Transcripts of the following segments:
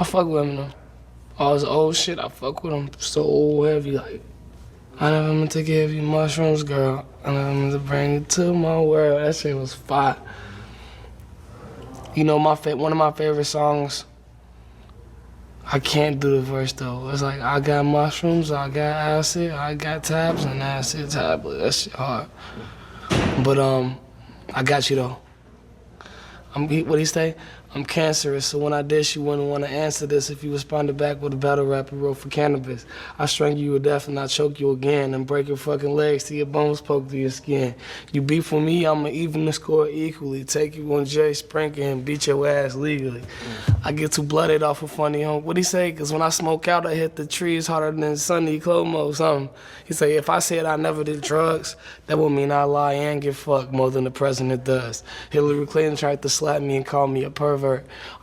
I fuck with him though. All his old shit, I fuck with him so heavy. Like, I never meant to give you mushrooms, girl. I never meant to bring you to my world. That shit was fire. You know, one of my favorite songs, I can't do the verse though. It's like, I got mushrooms, I got acid, I got tabs and acid tablet. That shit hard. But I got you though. What he say? I'm cancerous, so when I dish, you wouldn't want to answer this if you responded back with a battle rap you wrote for cannabis. I strangle you to death and I choke you again and break your fucking legs till your bones poke through your skin. You beef with me, I'ma even the score equally. Take you on Jay Sprinkle and beat your ass legally. I get too blooded off of funny home. What he say? Cause when I smoke out, I hit the trees harder than Sunny Clomo something. He say, if I said I never did drugs, that would mean I lie and get fucked more than the president does. Hillary Clinton tried to slap me and call me a pervert.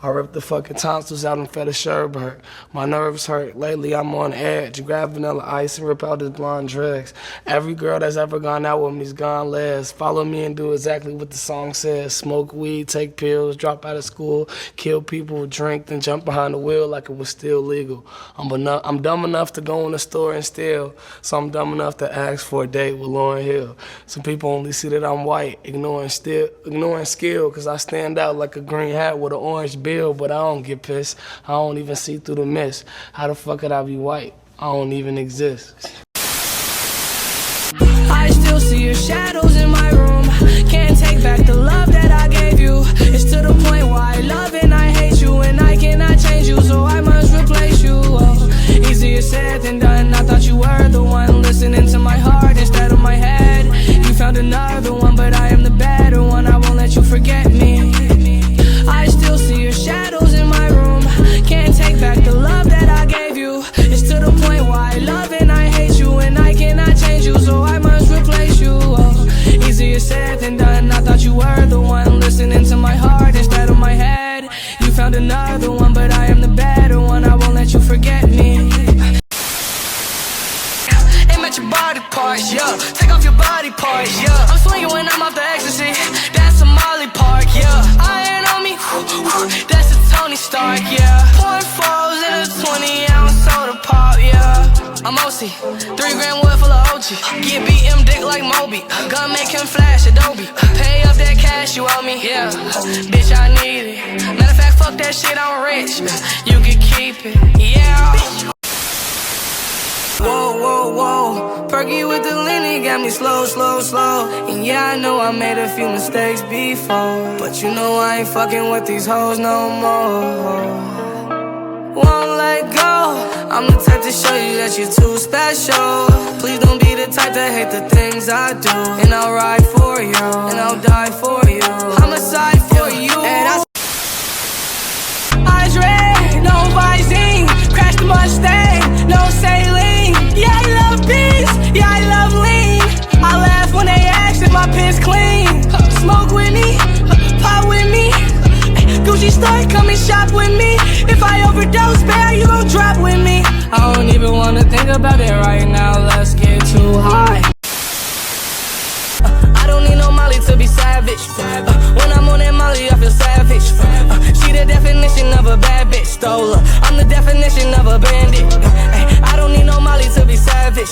I ripped the fucking tonsils out and fed a sherbert. My nerves hurt. Lately I'm on edge. Grab vanilla ice and rip out his blonde dreads. Every girl that's ever gone out with me's gone last. Follow me and do exactly what the song says. Smoke weed, take pills, drop out of school, kill people, drink, then jump behind the wheel like it was still legal. I'm dumb enough to go in the store and steal, so I'm dumb enough to ask for a date with Lauryn Hill. Some people only see that I'm white, ignoring skill, cause I stand out like a green hat with an orange bill, but I don't get pissed. I don't even see through the mist. How the fuck could I be white? I don't even exist. I still see your shadows in my room. Can't take back the love that I gave you. It's to the point where I love and I hate you, and I cannot change you, so I must replace you. Oh, easier said than done. I thought you were the one listening to my heart instead of my head. You found another one, but I am the better one. I won't let you forget me. I still see your shadows in my room. Can't take back the love that I gave you. It's to the point where I love and I hate you, and I cannot change you, so I must replace you. Oh, easier said than done. I thought you were the one listening to my heart instead of my head. You found another one, but I am the better one. I won't let you forget me. Aim at your body parts, yeah. Take off your body parts, yeah. I'm swinging when I'm off the ecstasy. That's a Molly Park, yeah. Iron on me, that's a Tony Stark, yeah. Pouring fours in a 20-ounce soda pop, yeah. I'm OC, 3 grand wood full of OG. Get BM dick like Moby. Gun make him flash Adobe. Pay up that cash you owe me, yeah. Bitch, I need it. Matter of fact, fuck that shit, I'm rich. You can keep it, yeah. Whoa, whoa, whoa. Perky with the Lenny got me slow, slow, slow. And yeah, I know I made a few mistakes before, but you know I ain't fucking with these hoes no more. Won't let go. I'm the type to show you that you're too special. Please don't be the type to hate the things I do. And I'll ride for you, and I'll die for you. Homicide for you. And eyes red, no Visine. Crash the Mustang, no saline. Yeah, I love beans, yeah, I love lean. I laugh when they ask if my piss clean. Smoke with me, pop with me. Gucci store, come and shop with me. If I overdose, bear, you gon' drop with me. I don't even wanna think about it right now. Let's get too high. I don't need no Molly to be savage. When I'm on that Molly, I feel savage. She the definition of a bad bitch, stole her. I'm the definition of a bandit. I don't need no Molly to be savage.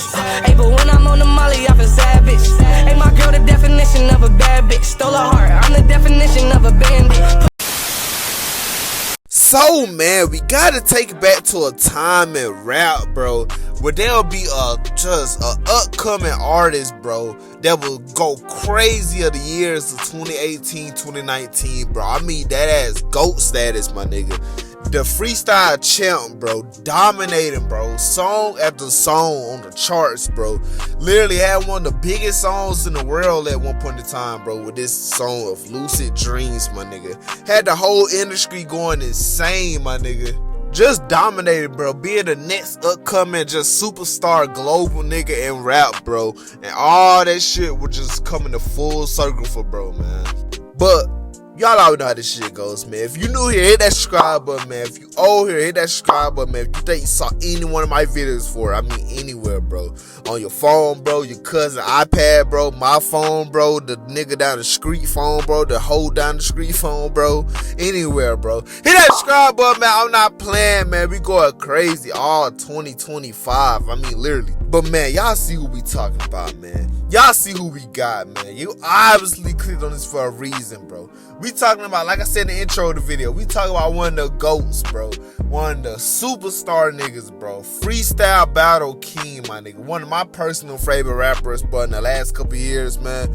But when I'm on the Molly, I feel savage. My girl the definition of a bad bitch, stole her heart. I'm the definition of a bandit. So man, we gotta take it back to a time in rap, bro, where there'll be just a upcoming artist, bro, that will go crazy of the years of 2018, 2019, bro. I mean that ass GOAT status, my nigga. The freestyle champ, bro, dominating, bro, song after song on the charts, bro. Literally had one of the biggest songs in the world at one point in time, bro, with this song of Lucid Dreams, my nigga. Had the whole industry going insane, my nigga. Just dominated, bro, being the next upcoming just superstar global nigga in rap, bro. And all that shit was just coming to full circle for bro, man. But y'all already know how this shit goes, man. If you new here, hit that subscribe button, man. If you old here, hit that subscribe button, man. If you think you saw any one of my videos before, I mean anywhere, bro. bro. On your phone, bro, your cousin iPad, bro, my phone, bro, the nigga down the street phone, bro, the hoe down the street phone, bro, anywhere, bro. Hit that subscribe button, man. I'm not playing, man. We going crazy all 2025. I mean, literally. But, man, y'all see who we talking about, man. Y'all see who we got, man. You obviously clicked on this for a reason, bro. We talking about, like I said in the intro of the video, we talking about one of the GOATs, bro. One of the superstar niggas, bro. Freestyle battle king, my nigga. One of my personal favorite rappers, but in the last couple years, man.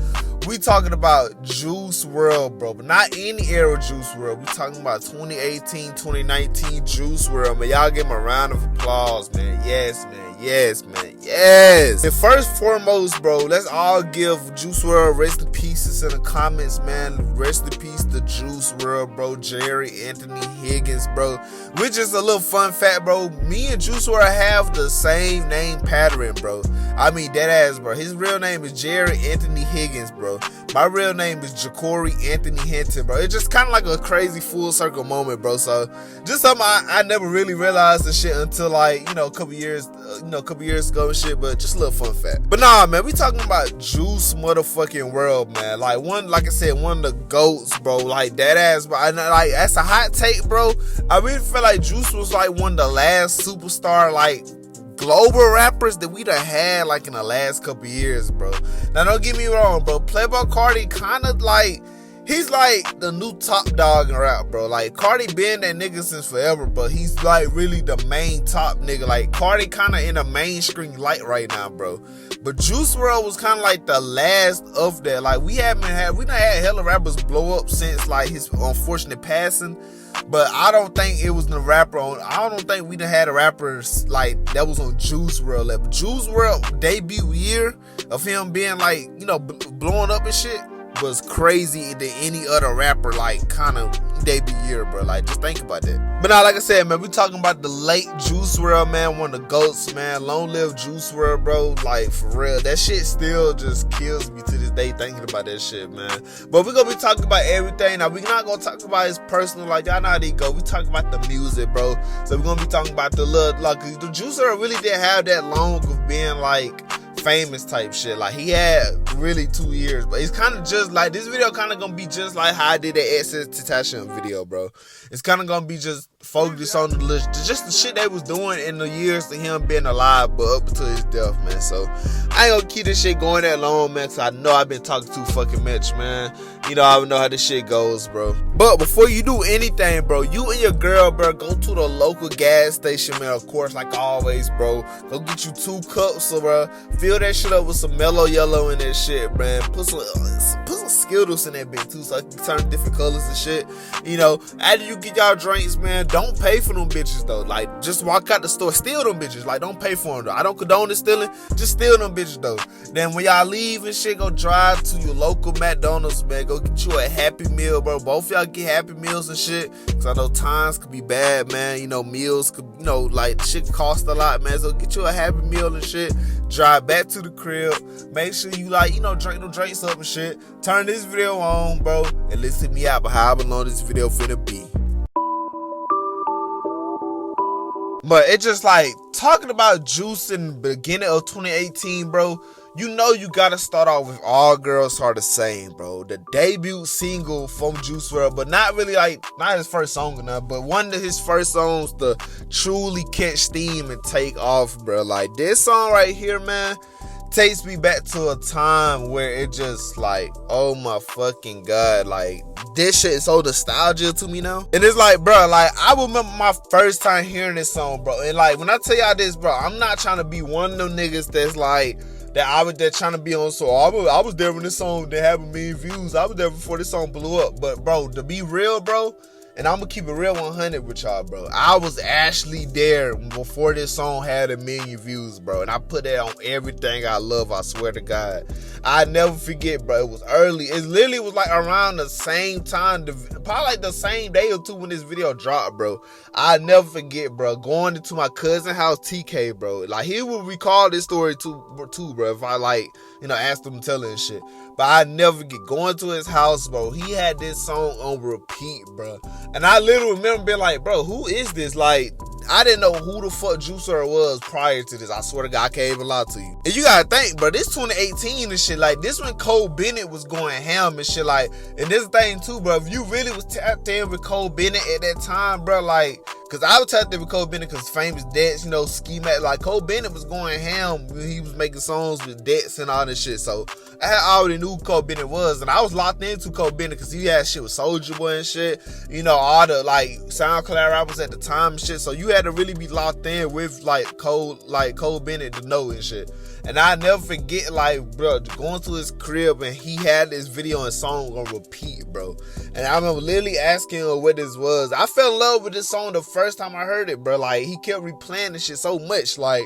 We talking about Juice WRLD, bro. But not any era Juice WRLD. We talking about 2018, 2019 Juice WRLD, man. Y'all give him a round of applause, man. Yes, man. Yes, man. Yes. And first and foremost, bro, let's all give Juice WRLD rest in pieces in the comments, man. Rest in peace to Juice WRLD, bro. Jerry Anthony Higgins, bro. Which is a little fun fact, bro. Me and Juice WRLD have the same name pattern, bro. I mean, dead ass, bro. His real name is Jerry Anthony Higgins, bro. My real name is Jacory Anthony Hinton, bro. It's just kind of like a crazy full circle moment, bro. So just something I never really realized the shit until, like, you know, a couple years ago and shit. But just a little fun fact. But nah, man, we talking about Juice motherfucking WRLD, man. Like I said, one of the GOATs, bro. Like that ass, bro. Like that's a hot take, bro. I really feel like Juice was like one of the last superstar, like, global rappers that we done had, like, in the last couple years, bro. Now, don't get me wrong, bro. Playboi Carti kind of like, he's like the new top dog in rap, bro. Like, Carti been that nigga since forever, but he's like really the main top nigga. Like, Carti kind of in the mainstream light right now, bro. But Juice WRLD was kind of like the last of that. Like, we done had hella rappers blow up since, like, his unfortunate passing. But I don't think it was the rapper on. I don't think we done had a rapper like that was on Juice WRLD level. Juice WRLD debut year of him being, like, you know, blowing up and shit was crazy than any other rapper, like, kind of debut year, bro. Like, just think about that. But now, like I said, man, we talking about the late Juice WRLD, man. One of the GOATs, man. Long live Juice WRLD, bro. Like, for real, that shit still just kills me to this day thinking about that shit, man. But we're gonna be talking about everything. Now, we're not gonna talk about his personal, like, y'all know how they go. We talking about the music, bro. So we're gonna be talking about the little, like, the Juice WRLD really didn't have that long of being, like, famous type shit. Like, he had really 2 years, but it's kind of just like this video kind of gonna be just like how I did the XXXTentacion video, bro. It's kind of gonna be just focused on just the shit they was doing in the years to him being alive, but up until his death, man. So I ain't gonna keep this shit going that long, man, cause I know I've been talking too fucking much, man. You know, I know how this shit goes, bro. But before you do anything, bro, you and your girl, bro, go to the local gas station, man. Of course, like always, bro. Go get you 2 cups, bro. Fill that shit up with some mellow yellow in that shit, man. Put some Skittles in that bitch too, so I can turn different colors and shit. You know, after you get y'all drinks, man, don't pay for them bitches though. Like, just walk out the store, steal them bitches. Like, don't pay for them though. I don't condone the stealing. Just steal them bitches though. Then when y'all leave and shit, go drive to your local McDonald's, man. Go get you a Happy Meal, bro. Both y'all get Happy Meals and shit, cause I know times could be bad, man. You know, meals could, you know, like, shit cost a lot, man. So get you a Happy Meal and shit. Drive back to the crib. Make sure you, like, you know, drink them drinks up and shit. Turn this video on, bro, and listen me out. But however long this video finna be. But it's just like talking about Juice in the beginning of 2018, bro. You know you gotta start off with All Girls Are the Same, bro. The debut single from Juice WRLD, but not really, like, not his first song or nothing, but one of his first songs to truly catch steam and take off, bro. Like, this song right here, man, takes me back to a time where it just like, oh my fucking god, like, this shit is so nostalgia to me now. And it's like, bro, like, I remember my first time hearing this song, bro. And like, when I tell y'all this, bro, I'm not trying to be one of them niggas that's like, that I was there trying to be on. So I was there when this song didn't have a million views. I was there before this song blew up. But bro, to be real, bro, and I'm gonna keep it real 100 with y'all, bro, I was actually there before this song had a million views, bro. And I put that on everything I love, I swear to God. I never forget, bro. It was early. It literally was like around the same time, probably like the same day or two when this video dropped, bro. I never forget, bro, going into my cousin's house, TK, bro. Like, he would recall this story too, bro, if I, like, you know, asked him to tell it and shit. But I never get going to his house, bro. He had this song on repeat, bro. And I literally remember being like, bro, who is this? Like, I didn't know who the fuck Juice WRLD was prior to this. I swear to God, I can't even lie to you. And you gotta think, bro, this 2018 and shit, like, this when Cole Bennett was going ham and shit, like, and this thing too, bro, if you really was tapped in with Cole Bennett at that time, bro, like, cause I was tapped in with Cole Bennett cause Famous Debts, you know, Ski Mask, like, Cole Bennett was going ham when he was making songs with Debts and all this shit, so I already knew who Cole Bennett was, and I was locked into Cole Bennett cause he had shit with Soulja Boy and shit, you know, all the, like, SoundCloud rappers at the time and shit, so you had to really be locked in with, like, Cole Bennett to know and shit. And I never forget, like, bro, going to his crib and he had this video and song on repeat, bro. And I remember literally asking him what this was. I fell in love with this song the first time I heard it, bro. Like, he kept replaying this shit so much. Like,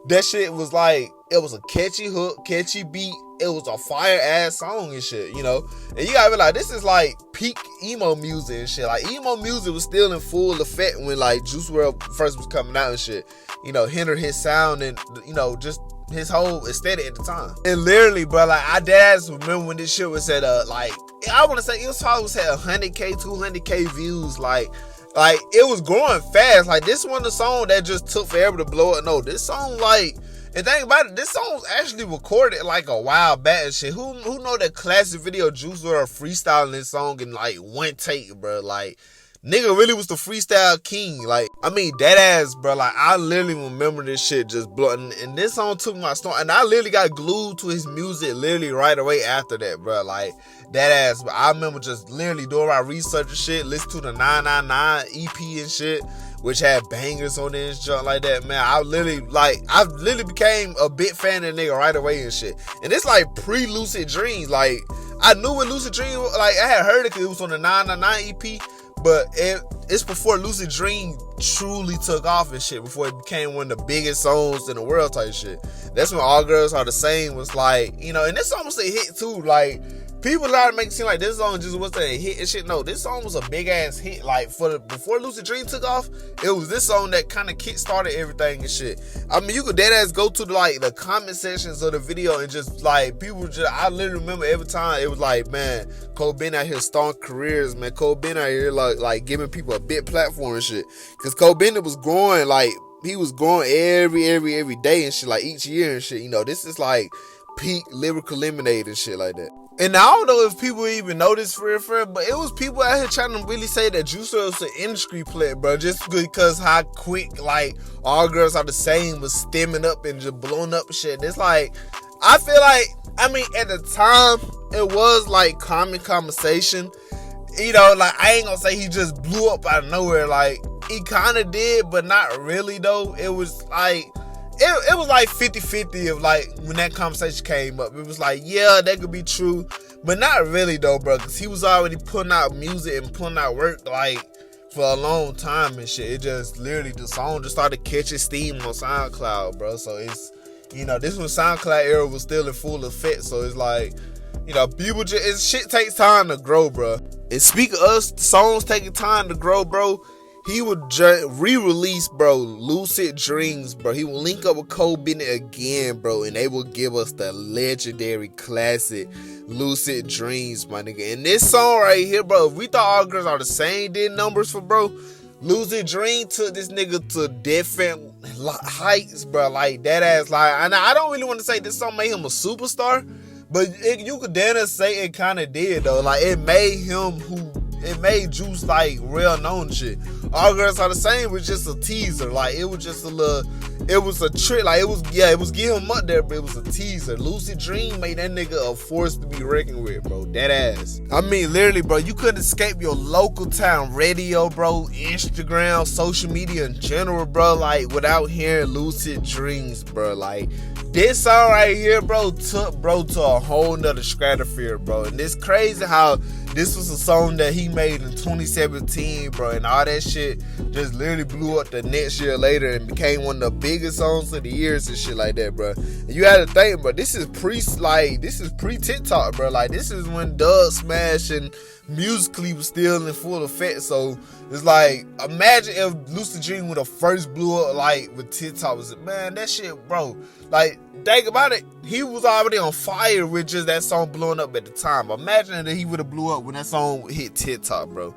that shit was like, it was a catchy hook, catchy beat. It was a fire ass song and shit, you know. And you gotta be like, this is like peak emo music and shit. Like, emo music was still in full effect when, like, Juice WRLD first was coming out and shit. You know, hindered his sound and, you know, just his whole aesthetic at the time. And literally, bro, like, I dead remember when this shit was at like, I want to say it was probably at 100K, 200K views. Like it was growing fast. Like, this one, the song that just took forever to blow up. No, this song, like, and think about it, this song was actually recorded like a while back and shit. Who know that classic video Juice WRLD freestyling this song in like one take, bro? Like, nigga really was the freestyle king. Like, I mean, that ass, bro. Like, I literally remember this shit just blowing. And this song took my start. And I literally got glued to his music literally right away after that, bro. Like, that ass. But I remember just literally doing my research and shit, listen to the 999 EP and shit, which had bangers on it and junk like that, man. I literally became a big fan of the nigga right away and shit. And it's like pre-Lucid Dreams. Like, I knew what Lucid Dreams, like, I had heard it because it was on the 999 EP. But it's before Lucid Dream truly took off and shit, before it became one of the biggest songs in the world type shit. That's when All Girls Are the Same was like, you know, and this song was a hit too. Like, people try to make it seem like this song just wasn't a hit and shit. No, this song was a big ass hit. Like, before Lucid Dream took off, it was this song that kind of kick started everything and shit. I mean, you could dead ass go to the comment sections of the video and just like, people just, I literally remember every time it was like, man, Cole Bennett out here starting careers, man. Cole Bennett out here like giving people a big platform and shit. Cause Cole Bennett was growing, like, he was growing every day and shit, like each year and shit. You know, this is like peak Lyrical Lemonade and shit like that. And I don't know if people even know this for real, but it was people out here trying to really say that Juice WRLD was an industry player, bro, just because how quick, like, All Girls Are the Same was stemming up and just blowing up and shit. It's like, I feel like, I mean, at the time, it was like common conversation. You know, like, I ain't gonna say he just blew up out of nowhere. Like, he kind of did, but not really, though. It was like, it was like 50-50 of like when that conversation came up. It was like, yeah, that could be true, but not really though, bro, because he was already putting out music and putting out work like for a long time and shit. It just literally, the song just started catching steam on SoundCloud, bro. So it's, you know, this when SoundCloud era was still in full effect. So it's like, you know, people just, shit takes time to grow, bro. And speaking of us, songs taking time to grow, bro, he would re-release, bro, Lucid Dreams, bro. He will link up with Cole Bennett again, bro, and they will give us the legendary classic Lucid Dreams, my nigga. And this song right here, bro, if we thought All Girls Are the Same did numbers for, bro, Lucid Dream took this nigga to different heights, bro. Like, that ass, like, and I don't really want to say this song made him a superstar, but you could dare say it kind of did, though. Like, it made him it made Juice, like, real known shit. All Girls Are the Same was just a teaser. Like, it was just a little, it was a trick. Like, it was getting him up there, but it was a teaser. Lucid Dream made that nigga a force to be reckoned with, bro. That ass. I mean, literally, bro, you couldn't escape your local town radio, bro, Instagram, social media in general, bro, like, without hearing Lucid Dreams, bro. Like, this song right here, bro, took bro to a whole nother stratosphere, bro. And it's crazy how this was a song that he made in 2017, bro, and all that shit just literally blew up the next year later and became one of the biggest songs of the years and shit like that, bro. And you had to think, bro, this is pre-TikTok, bro. Like, this is when Dub Smash and Musically was still in full effect. So it's like, imagine if Lucid Dream would have first blew up, like, with TikTok. Was man, that shit, bro. Like, think about it. He was already on fire with just that song blowing up at the time. Imagine that he would have blew up when that song hit TikTok, bro.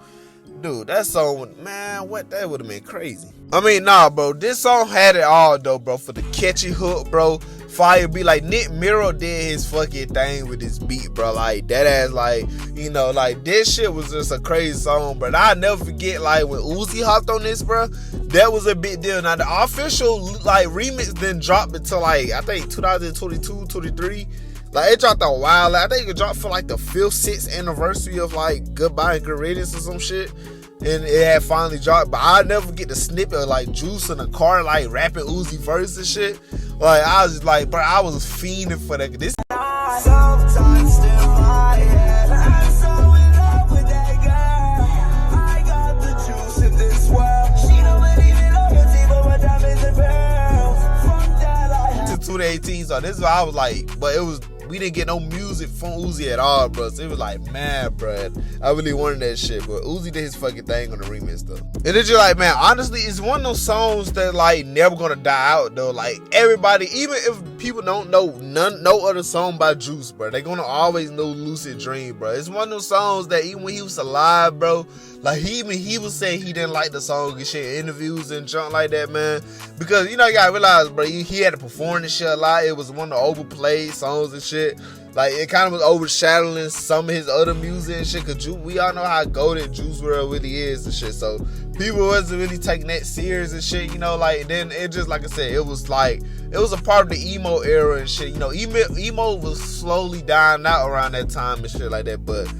Dude, that song, man, what, that would have been crazy. I mean, nah, bro, this song had it all, though, bro. For the catchy hook, bro, fire beat. Like, Nick Miro did his fucking thing with this beat, bro. Like, that ass, like, you know, like, this shit was just a crazy song, bro. I'll never forget, like, when Uzi hopped on this, bro, that was a big deal. Now, the official, like, remix didn't drop until, like, I think 2022, 23. Like, it dropped a while. I think it dropped for, like, the 5th, 6th anniversary of, like, Goodbye and Good Riddance or some shit. And it had finally dropped. But I'll never get the snippet of, like, Juice in the car, like, rapping Uzi verse and shit. Like, I was just like, bro, I was fiending for that. This sometimes still my head. I'm so in love with that girl. I got the juice in this world. She don't believe in loyalty, but my diamonds and pearls. Fuck that, I had 2018, so this is why I was like, but it was, we didn't get no music from Uzi at all, bro. So it was like, man, bro, I really wanted that shit. But Uzi did his fucking thing on the remix, though. And it's just like, man, honestly, it's one of those songs that, like, never gonna die out, though. Like, everybody, even if people don't know no other song by Juice, bro, they gonna always know Lucid Dreams, bro. It's one of those songs that even when he was alive, bro, like, he was saying he didn't like the song and shit, interviews and junk like that, man. Because, you know, you gotta realize, bro, he had to perform this shit a lot. It was one of the overplayed songs and shit. Like, it kind of was overshadowing some of his other music and shit. Cause we all know how goated Juice WRLD really is and shit. So people wasn't really taking that serious and shit, you know. Like, then it just, like I said, it was like, it was a part of the emo era and shit. You know, emo was slowly dying out around that time and shit like that. But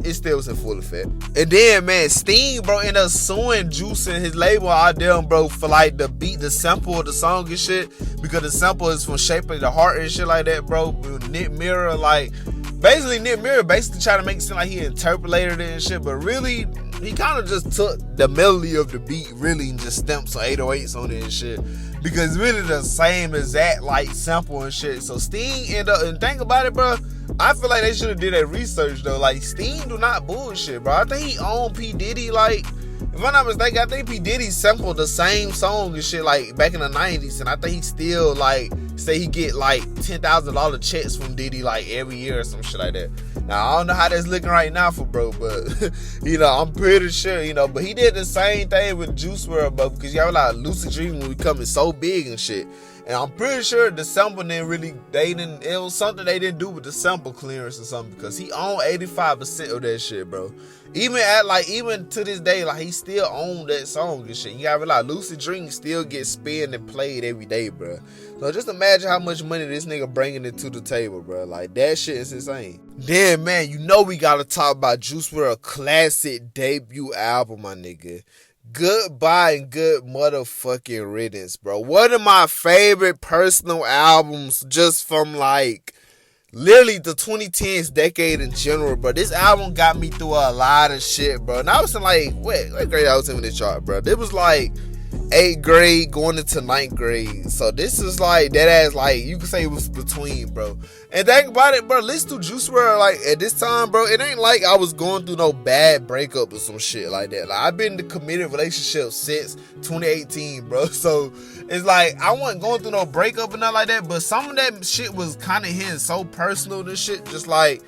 it still was in full effect. And then, man, Sting, bro, ended up suing Juice and his label out there, bro, for, like, the beat, the sample of the song and shit. Because the sample is from Shape of the Heart and shit like that, bro. Nick Miro, like, basically, Nick Miro basically trying to make it seem like he interpolated it and shit. But really, he kind of just took the melody of the beat, really, and just stamped some 808s on it and shit. Because really the same exact, like, sample and shit. So Sting ended up, and think about it, bro, I feel like they should have did that research, though. Like, Sting do not bullshit, bro. I think he owned P. Diddy, like, if I'm not mistaken, I think P. Diddy sampled the same song and shit, like, back in the 90s. And I think he still, like, say he get, like, $10,000 checks from Diddy, like, every year or some shit like that. Now, I don't know how that's looking right now for bro, but, you know, I'm pretty sure, you know. But he did the same thing with Juice WRLD, bro, because y'all like Lucid Dreams was becoming so big and shit. And I'm pretty sure the sample didn't really, it was something they didn't do with the sample clearance or something, because he owned 85% of that shit, bro. Even to this day, like, he still owned that song and shit. You gotta realize, Lucid Dreams still gets spin and played every day, bro. So just imagine how much money this nigga bringing it to the table, bro. Like, that shit is insane. Then, man, you know we gotta talk about Juice WRLD classic debut album, my nigga. Goodbye and Good motherfucking Riddance, bro. One of my favorite personal albums just from, like, literally the 2010s decade in general, bro. This album got me through a lot of shit, bro. And I was in, like, what grade I was in this chart, bro? It was, like, 8th grade going into 9th grade. So this is, like, that ass, like, you could say it was between, bro. And think about it, bro, listen to Juice WRLD, like, at this time, bro, it ain't like I was going through no bad breakup or some shit like that. Like, I've been in a committed relationship since 2018, bro. So it's like, I wasn't going through no breakup or nothing like that, but some of that shit was kind of hitting so personal and shit, just like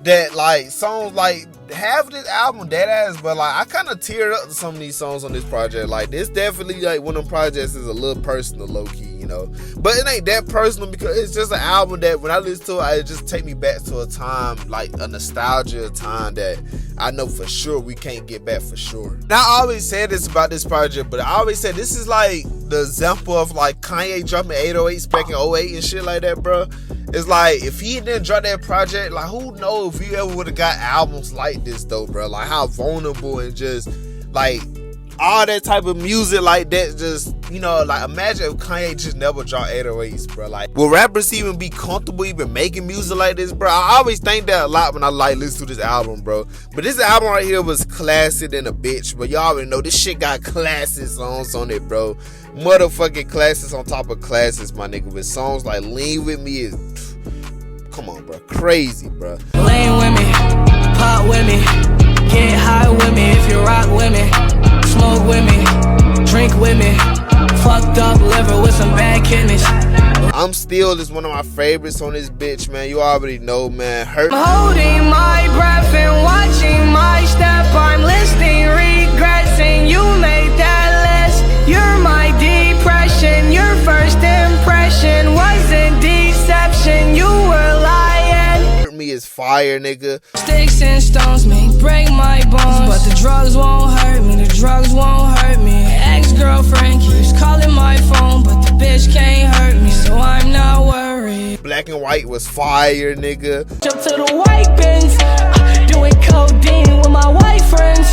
that, like, songs, like, half of this album dead ass, but, like, I kind of teared up to some of these songs on this project. Like, this definitely, like, one of them projects is a little personal, low-key, you know, but it ain't that personal because it's just an album that when I listen to it, it just take me back to a time, like, a nostalgia time that I know for sure we can't get back for sure. Now, I always said this about this project, but I always said this is, like, the example of, like, Kanye dropping 808s back in 08 and shit like that, bro. It's like, if he didn't drop that project, like, who knows if he ever would have got albums like this, though, bro. Like, how vulnerable and just, like, all that type of music like that, just, you know, like, imagine if Kanye just never dropped 808s, bro. Like, will rappers even be comfortable even making music like this, bro? I always think that a lot when I, like, listen to this album, bro. But this album right here was classic than a bitch, but y'all already know this shit got classic songs on it, bro. Motherfucking classics on top of classics, my nigga, with songs like Lean With Me is, come on, bro, crazy, bro. Lean with me, pop with me, get high with me if you rock with me, smoke with me, drink with me, fucked up liver with some bad kidneys. Still is one of my favorites on this bitch, man. You already know, man. Hurt. I'm holding my breath and watching my step. I'm listing regrets and you made that list. You're my depression. Your first impression wasn't deception. You were lying. Hurt Me is fire, nigga. Sticks and stones may break my bones, but the drugs won't hurt me. The drugs won't hurt me. Ex-girlfriend keeps calling my phone, but the bitch can't hurt me, so I'm not worried. Black and White was fire, nigga. Jump to the white bins, doing codeine with my white friends.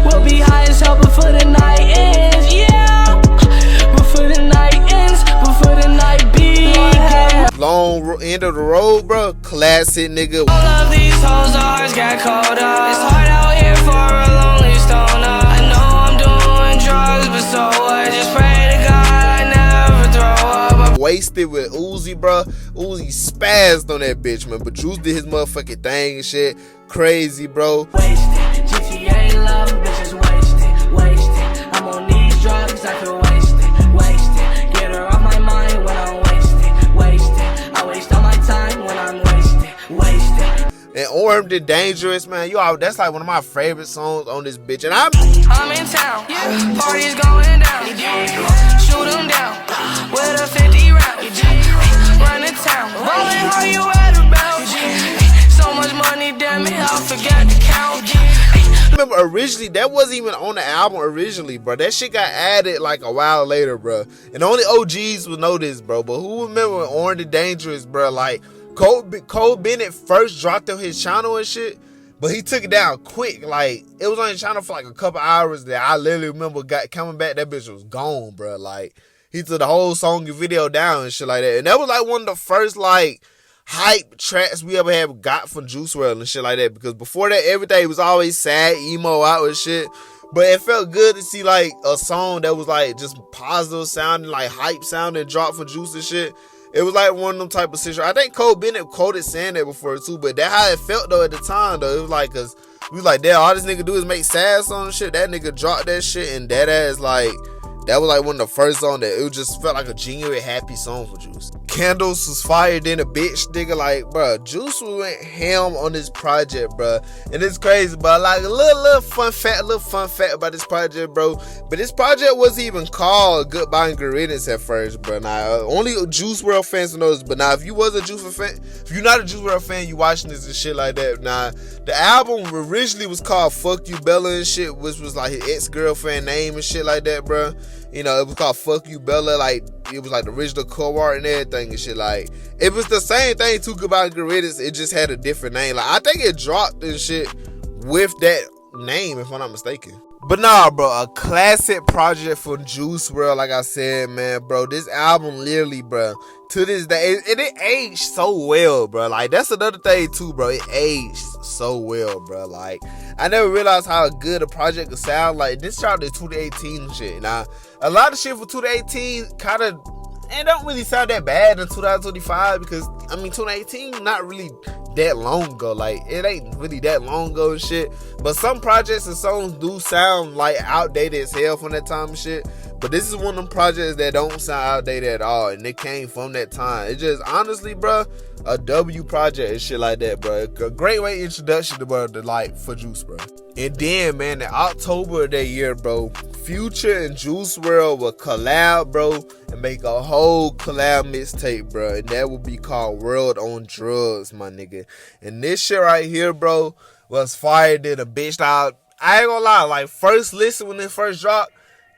We'll be high as hell before the night ends, yeah. Before the night ends, before the night begins. Long End of the Road, bro. Classic, nigga. All of these hoes, our hearts got cold up. It's hard out here for a lonely stoner. I know I'm doing drugs, but so what? Just pray to God I never throw up. Wasted with Uzi, bro. Uzi spazzed on that bitch, man. But Juice did his motherfucking thing and shit. Crazy, bro. Wasted, GTA love, bitches wasted, wasted. I'm on these drugs, I feel wasted, wasted. Get her off my mind when I'm wasted, wasted. I waste all my time when I'm wasted, wasted. And Armed and Dangerous, man. That's like one of my favorite songs on this bitch. And I'm in town, party's going down. Shoot them down with a 50 round. Run to town, rolling hard, you at about. So much money, damn it, I forgot to count. remember originally that wasn't even on the album originally, bro. That shit got added like a while later, bro. And only OGs would know this, bro. But who remember when Orange and Dangerous, bro? Like Cole Bennett first dropped on his channel and shit, but he took it down quick. Like it was on his channel for like a couple hours. That I literally remember coming back. That bitch was gone, bro. Like he took the whole song and video down and shit like that. And that was like one of the first like hype tracks we ever have got from Juice WRLD and shit like that. Because before that, everything was always sad, emo out and shit. But it felt good to see like a song that was like just positive sounding, like hype sounding, drop for Juice and shit. It was like one of them type of situations. I think Cole Bennett quoted saying that before too, but that how it felt though at the time though. It was like, cause we was like, damn, all this nigga do is make sad songs and shit. That nigga dropped that shit and that ass like, that was like one of the first songs that it just felt like a genuine happy song for Juice. Candles was fire than a bitch, nigga. Like, bro, Juice went ham on this project, bro. And it's crazy, but like a little fun fact about this project, bro. But this project wasn't even called Goodbye and Riddance at first, bro. Now, only Juice WRLD fans know this. But now, if you was a Juice WRLD fan, if you're not a Juice WRLD fan, you watching this and shit like that. Now, the album originally was called Fuck You Bella and shit, which was like his ex-girlfriend name and shit like that, bro. You know, it was called Fuck You Bella, like it was like the original co-art and everything and shit. Like it was the same thing too, Goodbye and Riddance. It just had a different name. Like I think it dropped and shit with that name, if I'm not mistaken. But nah, bro, a classic project for Juice WRLD. Like I said, man, bro, this album literally, bro, to this day, it aged so well, bro. Like that's another thing too, bro. It aged so well, bro. Like I never realized how good a project could sound. Like this dropped in 2018 and shit. Now a lot of shit for 2018 kind of it don't really sound that bad in 2025 because I mean 2018 not really that long ago. Like it ain't really that long ago and shit. But some projects and songs do sound like outdated as hell from that time and shit. But this is one of them projects that don't sound outdated at all, and it came from that time. It just honestly, bro, a W project and shit like that, bro. A great way introduction to the like for Juice, bro. And then, man, in October of that year, bro, Future and Juice WRLD will collab, bro, and make a whole collab mixtape, bro. And that will be called Wrld on Drugs, my nigga. And this shit right here, bro, was fire than a bitch. Now, I ain't gonna lie, like first listen when it first dropped,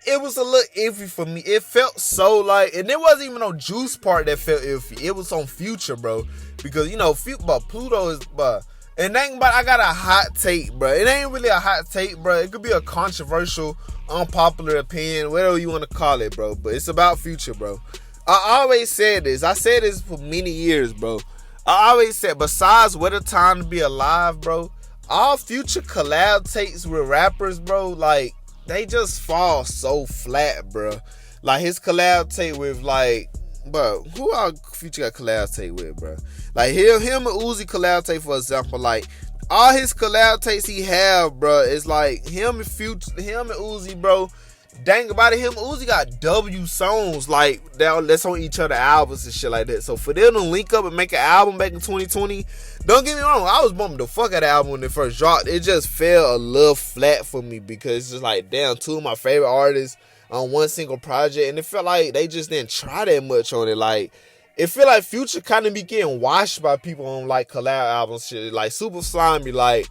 it was a little iffy for me. It felt so like, and it wasn't even on Juice part that felt iffy. It was on Future, bro. Because, you know, but Pluto is, but and ain't about, I got a hot take, bro. It ain't really a hot take, bro. It could be a controversial, unpopular opinion, whatever you want to call it, bro. But it's about Future, bro. I always said this. I said this for many years, bro. I always said, besides What a Time to Be Alive, bro, all Future collab takes with rappers, bro, like, they just fall so flat, bro. Like his collab tape with like, bro, who our Future got collab tape with, bro? Like him and Uzi collab tape, for example. Like all his collab tapes he have, bro, is like him and Uzi, bro. dang about it, him Uzi got W songs like that's on each other albums and shit like that. So for them to link up and make an album back in 2020, don't get me wrong, I was bumping the fuck out of the album when it first dropped. It just fell a little flat for me because it's just like, damn, two of my favorite artists on one single project, and it felt like they just didn't try that much on it. Like, it feel like Future kind of be getting washed by people on like collab albums shit. Like Super Slimy, like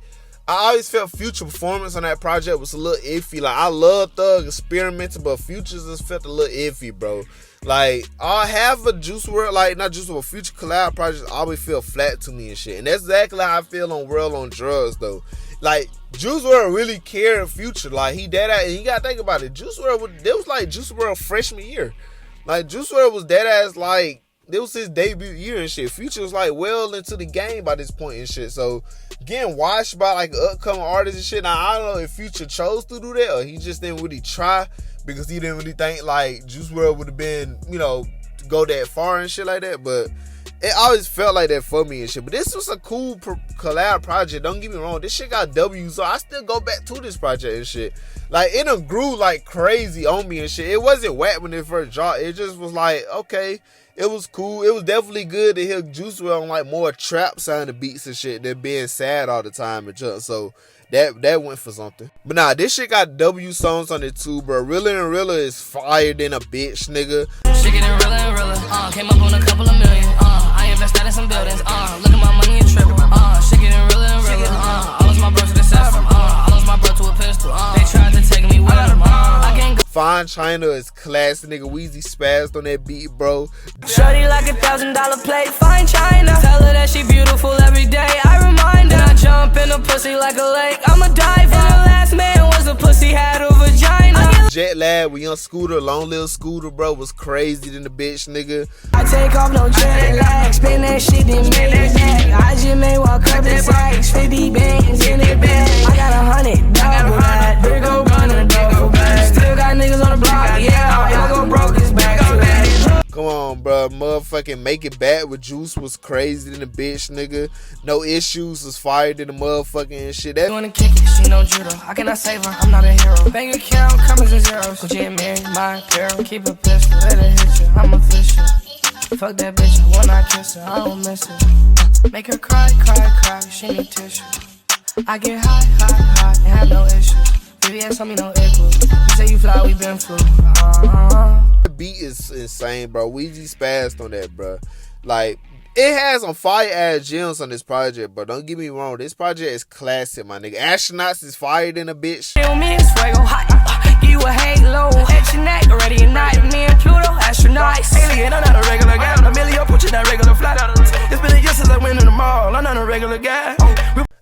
I always felt Future performance on that project was a little iffy. Like I love Thug experimenting, but Future just felt a little iffy, bro. Like I have a Juice WRLD, like not Juice WRLD, Future collab projects always feel flat to me and shit. And that's exactly how I feel on Wrld on Drugs though. Like Juice WRLD really cared Future. Like he dead ass, and you gotta think about it. Juice WRLD, it was like Juice WRLD freshman year. Like Juice WRLD was dead ass like it was his debut year and shit. Future was like well into the game by this point and shit. So getting watched by like upcoming artists and shit. Now I don't know if Future chose to do that or he just didn't really try because he didn't really think like Juice WRLD would have been, you know, go that far and shit like that. But it always felt like that for me and shit. But this was a cool collab project. Don't get me wrong. This shit got W's, so I still go back to this project and shit. Like, it done grew like crazy on me and shit. It wasn't whack when it first dropped. It just was like, okay, it was cool. It was definitely good to hear Juice WRLD on like more trap sounding beats and shit than being sad all the time and junk. So that went for something. But nah, this shit got W songs on it too, bro. Realer and Realer is fire than a bitch, nigga. She getting realer and realer. Came up on a couple of million. I invested in some buildings. Look at my money and triple. She getting realer and realer. I lost my bro to the system. I lost my bro to a pistol. They tried to take me with them. I can't go. Fine China is classic, nigga. Weezy spazzed on that beat, bro. Shorty like $1,000 plate. Fine China. Tell her that she beautiful every day. I remind her. I jump in a pussy like a lake. I'm a diver. And the last man was a pussy, had a vagina. Jet Lag with Young Scooter, Long Lil Scooter, bro, was crazy than the bitch, nigga. I take off no jet lag, spin that shit then make it back. I just made walk up the sacks, 50 bands in it bag. I got 100, double that. Big ol' gun and a double bag. Still got niggas on the block, yeah. Y'all go broke this back to back. Come on, bro. Motherfucking Make It Back with Juice was crazy than the bitch, nigga. No Issues was fired than the motherfucking shit. That wanna kick it, she no judo. I cannot save her, I'm not a hero. Bank account, commas and zeros. Gucci and Mary, my apparel. Keep a pistol, let her hit you. I'm official. Fuck that bitch when I kiss her, I don't miss her. Make her cry, cry, cry, she need tissue. I get high, high, high, and have no issues. VVS told me no igloo. You say you fly, we been flew. The beat is insane, bro. Weezy spazzed on that, bro. Like, it has some fire ass gems on this project, but don't get me wrong, this project is classic, my nigga. Astronauts is fired in a bitch. Feel me, it's fuego hot. Give you a halo at your neck, ready or not. Me and Pluto, astronauts. Alien, I'm not a regular guy. I'm a million, put you that regular flight. It's been a year since I went in the mall. I'm not a regular guy.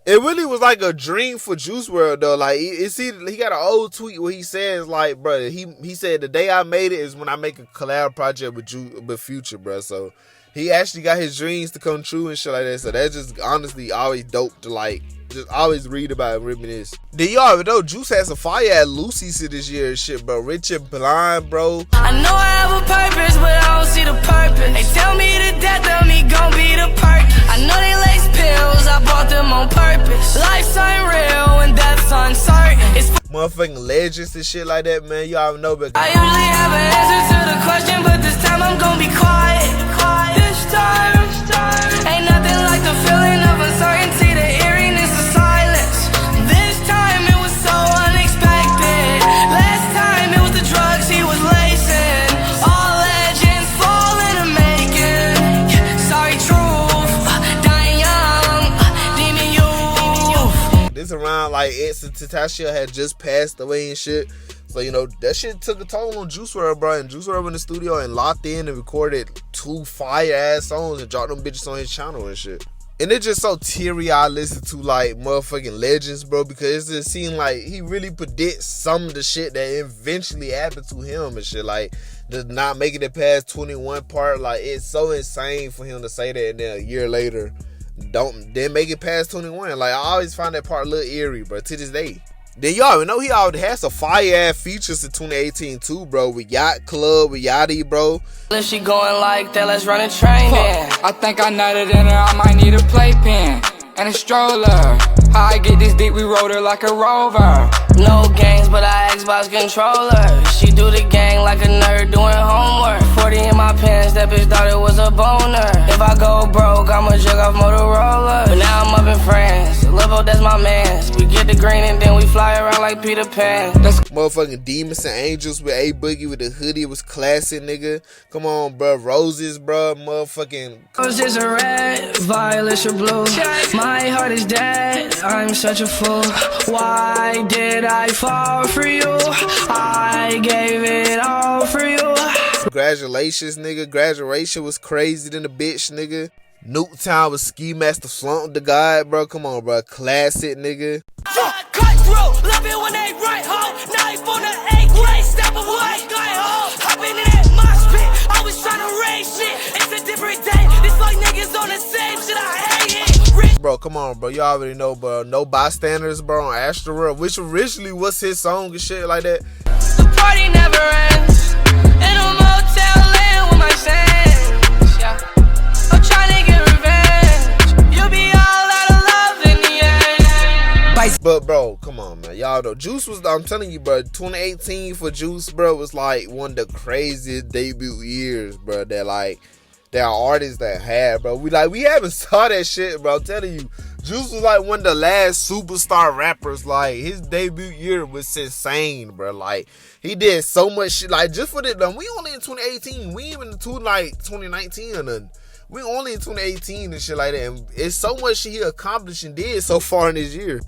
It really was like a dream for Juice WRLD though. Like he got an old tweet where he says like, bro, he said the day I made it is when I make a collab project with Future, bro. So he actually got his dreams to come true and shit like that. So that's just honestly always dope to like just always read about and reminisce. Then you already know Juice has a fire at Lucid this year and shit, bro. Rich and Blind, bro. I know I have a purpose, but I don't see the purpose. They tell me the death of me gon' be the perk. I know they lace pills, I bought them on purpose. Life's unreal and death's uncertain. It's motherfucking legends and shit like that, man. You already know, but I usually have an answer to the question, but this time I'm gon' be quiet. This time, ain't nothing like the feeling of uncertainty, the eeriness of silence. This time it was so unexpected. Last time it was the drugs he was lacing. All legends fall in the making. Sorry, truth, dying young, demon youth. this around like X and Tatasia had just passed away and shit. So, you know, that shit took a toll on Juice WRLD, bro. And Juice WRLD in the studio and locked in and recorded 2 fire-ass songs and dropped them bitches on his channel and shit. And it's just so teary-eyed listen to, like, motherfucking legends, bro. Because it just seemed like he really predicts some of the shit that eventually happened to him and shit. Like, the not making it past 21 part. Like, it's so insane for him to say that and then a year later, didn't make it past 21. Like, I always find that part a little eerie, bro, to this day. Then y'all know he already had some fire-ass features in 2018 too, bro. With Yacht Club, with Yachty, bro. If she going like that, let's run a train then. I think I nutted in her, I might need a playpen and a stroller. How I get this deep, we rode her like a rover. No games, but I ask Xbox controller. She do the gang like a nerd doing homework. 40 in my pants, that bitch thought it was a boner. If I go broke, I'ma jug off Motorola. But now I'm up in France, Lil' that's my mans. We get the green and then we fly around like Peter Pan. That's motherfucking Demons and Angels with A Boogie with the hoodie was classic, nigga. Come on, bro. Roses, bro. Motherfucking. roses are red, violets are blue. My heart is dead, I'm such a fool. Why did I fall for you? I gave it all for you. Congratulations, nigga. Graduation was crazy than a bitch, nigga. Nuketown was Ski Master Flaunt the God, bro. Come on, bro. Classic, nigga. Cut through, love it when they right home. Knife on the AK, step away, go home. Hopping in that mosh pit, I was trying to raise shit. It's a different day, it's like niggas on the same shit, I hate it. Bro, come on, bro. You already know, bro. No Bystanders, bro, on Astroworld, which originally was his song and shit like that. The party never ends. In a motel in with my sands, yeah. I'm trying to get revenge. You'll be all out of love in the end. But bro, come on, man. Y'all know Juice was, I'm telling you, bro, 2018 for Juice, bro, was like one of the craziest debut years, bro, that like that artists that had, bro. We haven't saw that shit, bro. I'm telling you, Juice was like one of the last superstar rappers. Like his debut year was insane, bro. Like he did so much shit. Like just for the, we only in 2018. We even into like 2019 or nothing. We only in 2018 and shit like that. And it's so much shit he accomplished and did so far in this year.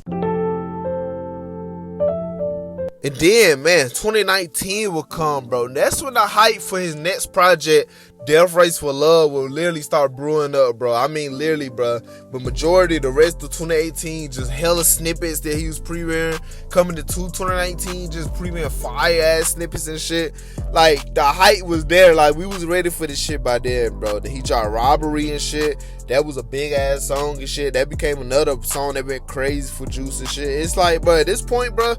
And then, man, 2019 will come, bro. And that's when the hype for his next project, Death Race for Love, will literally start brewing up, bro. I mean, literally, bro. But majority, the rest of 2018, just hella snippets that he was premiering. Coming to 2019, just premiering fire-ass snippets and shit. Like, the hype was there. Like, we was ready for this shit by then, bro. He dropped Robbery and shit. That was a big-ass song and shit. That became another song that went crazy for Juice and shit. It's like, bro, at this point, bro,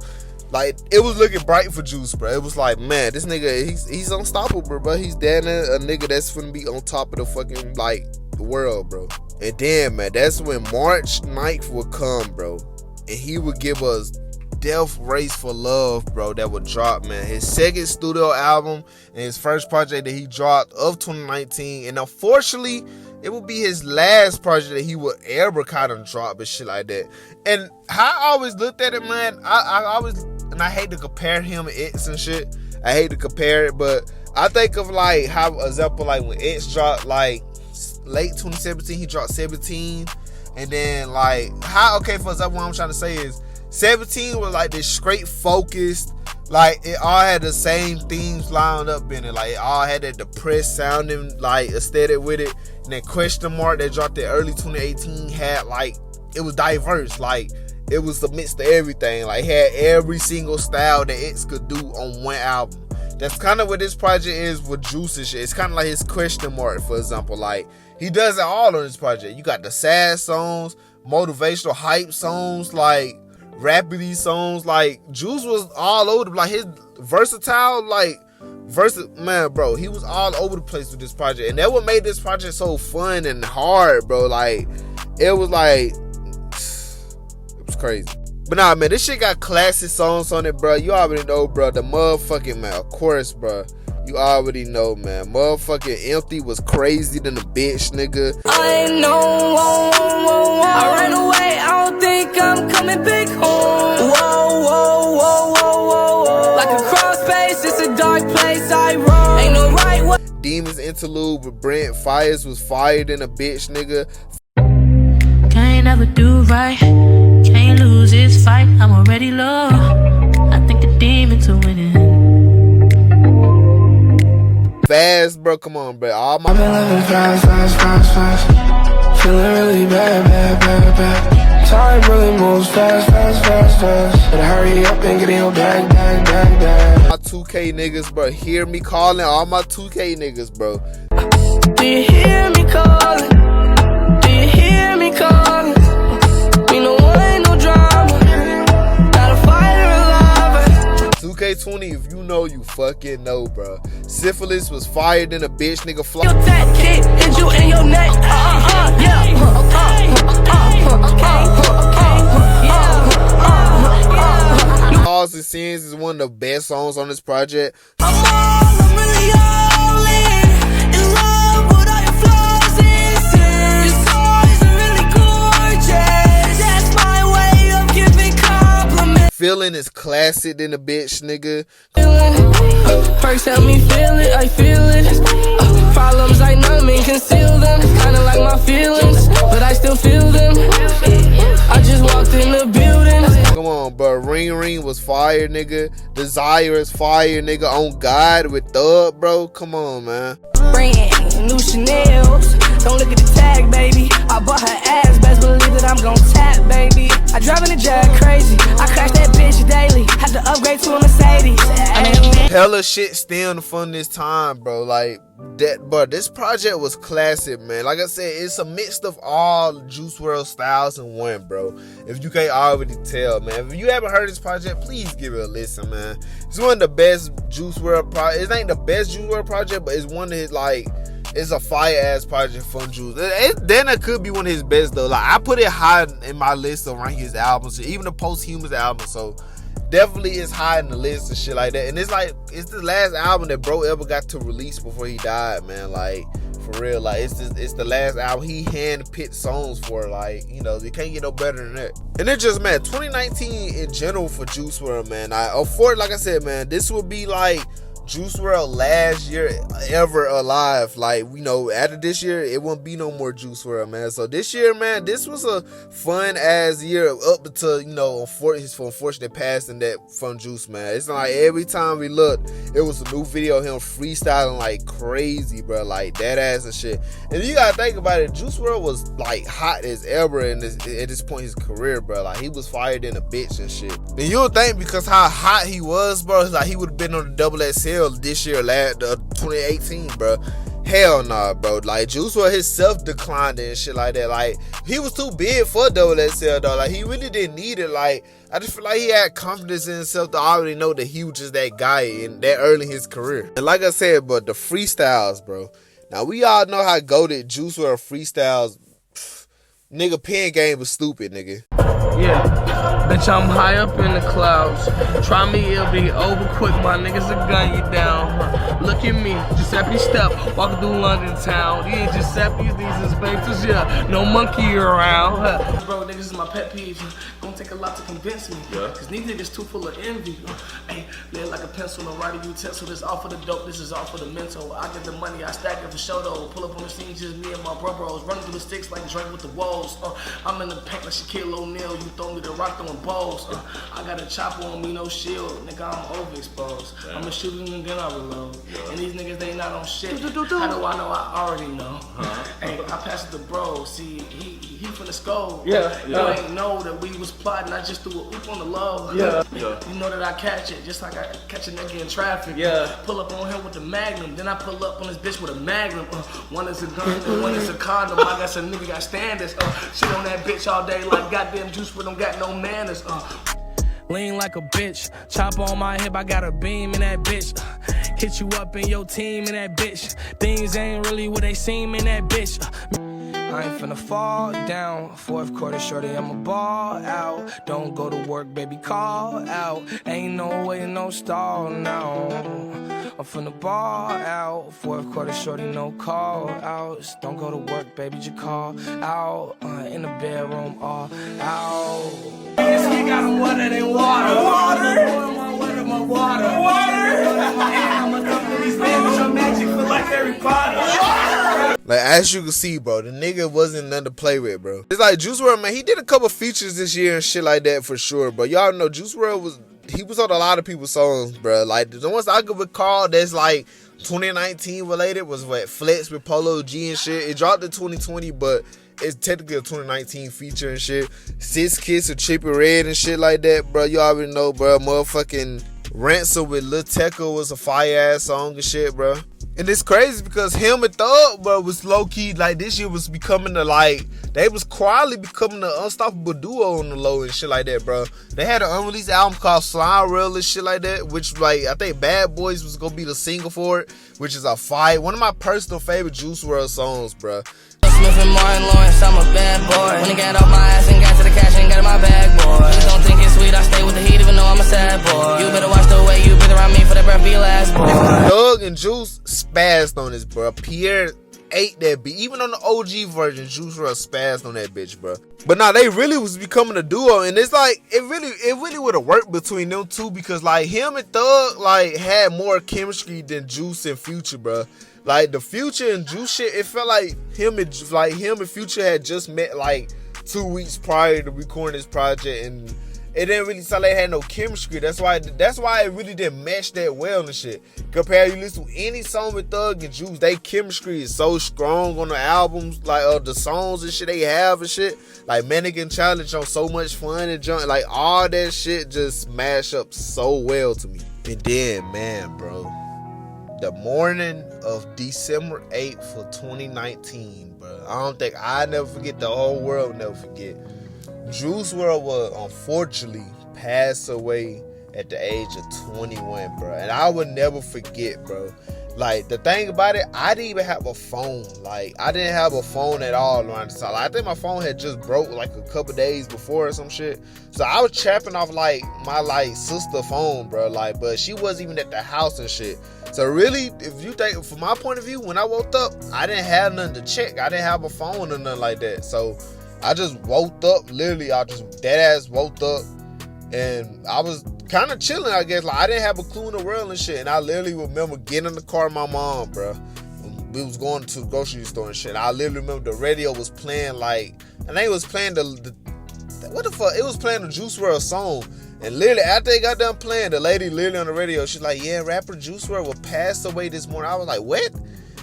like, it was looking bright for Juice, bro. It was like, man, this nigga, he's unstoppable, bro. He's damn a nigga that's finna be on top of the fucking, like, the world, bro. And then, man, that's when March 9th would come, bro. And he would give us Death Race for Love, bro, that would drop, man. His second studio album and his first project that he dropped of 2019. And unfortunately, it would be his last project that he would ever kind of drop and shit like that. And how I always looked at it, man, I always, and I hate to compare him and X and shit. I hate to compare it, but I think of like how, example, like when X dropped like late 2017, he dropped 17. And then like how, okay, for example, what I'm trying to say is 17 was like this straight focused, like it all had the same themes lined up in it. Like it all had that depressed sounding like aesthetic with it. And then Question Mark that dropped in early 2018 had like, it was diverse. Like it was the mix of everything. Like had every single style that X could do on one album. That's kind of what this project is with Juice and shit. It's kind of like his Question Mark, for example. Like he does it all on this project. You got the sad songs, motivational hype songs, like rappity songs. Like Juice was all over the, like his versatile, like man, bro, he was all over the place with this project. And that what made this project so fun and hard, bro. Like it was like, it was crazy. But nah, man, this shit got classic songs on it, bro. You already know, bro. The motherfucking, man, of course, bro. You already know, man. Motherfucking Empty was crazy than a bitch, nigga. I know, I ran away, I don't think I'm coming back home. Whoa, whoa, whoa, whoa, whoa, whoa. Like a cross space, it's a dark place I roam. Ain't no right way. Demons interlude with Brent Fires was fired than a bitch, nigga. Can't never do right, can't lose this fight, I'm already low. I think the demons are winning. Fast, bro, come on, bro. All my I've been living fast. Feeling really bad. Time really moves fast. Better hurry up and get in your bag. My 2K niggas, bro, hear me calling. All my 2K niggas, bro. Do you hear me calling? Do you hear me calling? We no ain't no drama. Got a fire alive. 2K20, if you know, you fucking know, bro. Syphilis was fired in a bitch, nigga. Your tech kid hit you in your neck. Yeah. Flaws and Sins is one of the best songs on this project. I'm really all in love with all your flaws and sins. Your toys are really gorgeous. That's my way of giving compliments. Feeling is classic than a bitch, nigga. First help me feel it, I feel it. Problems I numb and conceal them. Kinda like my feelings, but I still feel them. I just walked in the building. Come on, bro. Ring Ring was fire, nigga. Desire is fire, nigga. On God with Thug, bro. Come on, man. Brand new Chanel's. Don't look at the tag, baby. I bought her ass. Best believe that I'm gon' tap, baby. I drive in the Jag crazy. I crash that bitch daily. Had to upgrade to a Mercedes. Hella shit still from this time, bro. Like that, but this project was classic, man. Like I said, it's a mix of all Juice WRLD styles in one, bro. If you can't already tell, man. If you haven't heard this project, please give it a listen, man. It's one of the best Juice WRLD projects. It ain't the best Juice WRLD project, but it's one of his, like, it's a fire ass project from Juice. Then it could be one of his best though. Like I put it high in my list of ranking his albums, even the Posthumous album. So definitely it's high in the list and shit like that. And it's like it's the last album that bro ever got to release before he died, man. Like for real, like it's the last album he hand-picked songs for. Like, you know, you can't get no better than that. And it just, man, 2019 in general for Juice WRLD, man. Like I said, man, this will be like Juice WRLD last year ever alive. Like, you know, after this year, it won't be no more Juice WRLD, man. So this year, man, this was a fun ass year up until, you know, his unfortunate passing that from Juice, man. It's like every time we looked, it was a new video of him freestyling like crazy, bro. Like that ass and shit. And you gotta think about it, Juice WRLD was like hot as ever at this point in his career, bro. Like he was fired in a bitch and shit. And you'll think because how hot he was, bro, it's like he would have been on the XXL this year, 2018, bro. Hell nah, bro. Like Juice WRLD himself declined and shit like that. Like he was too big for XXL though. Like he really didn't need it. Like I just feel like he had confidence in himself to already know that he was just that guy in that early in his career. And like I said, but the freestyles, bro. Now we all know how goated Juice WRLD freestyles. Nigga, pen game was stupid, nigga. Yeah, bitch, I'm high up in the clouds. Try me, it'll be over quick. My niggas will gun you down. Look at me, Giuseppe Step, walking through London town. Yeah, Giuseppe's, these inspectors, yeah, no monkey around. Bro, niggas is my pet peeve. Gonna take a lot to convince me. Cause these niggas too full of envy. Hey, lay like a pencil, no writing utensil. This all for the dope, this is all for the mental. I get the money, I stack it for show though. Pull up on the scene, just me and my bros. Running through the sticks like Drake with the woes. I'm in the paint like Shaquille O'Neal. You throw me the rock throwing balls. I got a chopper on me, no shield. Nigga, I'm overexposed. I'm a shooter and then I reload. And these niggas, they not on shit. How do I know? I already know. Hey, I passed it to bro. See, he finna scold. You ain't know that we was plotting. I just threw a oop on the low. You know that I catch it, just like I catch a nigga in traffic. Pull up on him with the Magnum. Then I pull up on this bitch with a Magnum. One is a gun and one is a condom. I got some nigga got standards. Shit on that bitch all day like goddamn Juice WRLD don't got no manners. Lean like a bitch, chop on my hip, I got a beam in that bitch. Hit you up in your team in that bitch. Things ain't really what they seem in that bitch. I ain't finna fall down. Fourth quarter shorty, I'ma ball out. Don't go to work, baby, call out. Ain't no way, no stall now. I'm finna ball out. Fourth quarter shorty, no call outs. Don't go to work, baby, just call out. In the bedroom, all out. This kid got a water than water. My water. I'ma come to these niggas, your magic feel like Harry Potter. Like, as you can see, bro, the nigga wasn't nothing to play with, bro. It's like Juice WRLD, man, he did a couple features this year and shit like that for sure, bro. Y'all know Juice WRLD was on a lot of people's songs, bro. Like, the ones I could recall that's like 2019 related was what, Flex with Polo G and shit. It dropped in 2020, but it's technically a 2019 feature and shit. Sis Kiss with Trippie Redd and shit like that, bro. You already know, bro. Motherfucking Ransom with Lil Tecca was a fire ass song and shit, bro. And it's crazy because him and Thug, bro, was low key, like, this year was becoming the, like, they was quietly becoming the unstoppable duo on the low and shit like that, bro. They had an unreleased album called Slime Wrld and shit like that, which, like, I think Bad Boys was gonna be the single for it, which is a fire. One of my personal favorite Juice WRLD songs, bro. Smith and Martin Lawrence, I'm a bad boy. When I got off my ass and got to the cash and got in my bag, boy. Please don't think it's sweet, I stay with the heat even though I'm a sad boy. You better watch the way you breathe around me for that breath be your last, boy. Thug and Juice spazzed on this, bro. Pierre ate that beat. Even on the OG version, Juice WRLD spazzed on that bitch, bro. But nah, they really was becoming a duo, and it's like it really would have worked between them two, because like him and Thug like had more chemistry than Juice and Future, bro. Like the Future and Juice shit, it felt like him and Future had just met like 2 weeks prior to recording this project, and it didn't really sound like they had no chemistry. That's why it really didn't mesh that well and shit. Compared, you listen to any song with Thug and Juice, they chemistry is so strong on the albums, like the songs and shit they have and shit. Like Mannequin Challenge on So Much Fun and junk, like all that shit just smash up so well to me. And then, man, bro, the morning of December 8th for 2019, bro, I don't think I never forget, the whole world never forget. Juice WRLD will unfortunately pass away at the age of 21, bro. And I would never forget, bro. Like, the thing about it, I didn't even have a phone. Like, I didn't have a phone at all around the time. Like, I think my phone had just broke like a couple days before or some shit. So I was trapping off like my like sister phone, bro. Like, but she wasn't even at the house and shit. So really, if you think, from my point of view, when I woke up, I didn't have nothing to check. I didn't have a phone or nothing like that. So I just woke up, literally, I just dead ass woke up, and I was kind of chilling, I guess. Like, I didn't have a clue in the world and shit. And I literally remember getting in the car with my mom, bro. We was going to the grocery store and shit. I literally remember the radio was playing, like, I think it was playing what the fuck? It was playing the Juice WRLD song. And literally, after they got done playing, the lady literally on the radio, she's like, yeah, rapper Juice WRLD will pass away this morning. I was like, what?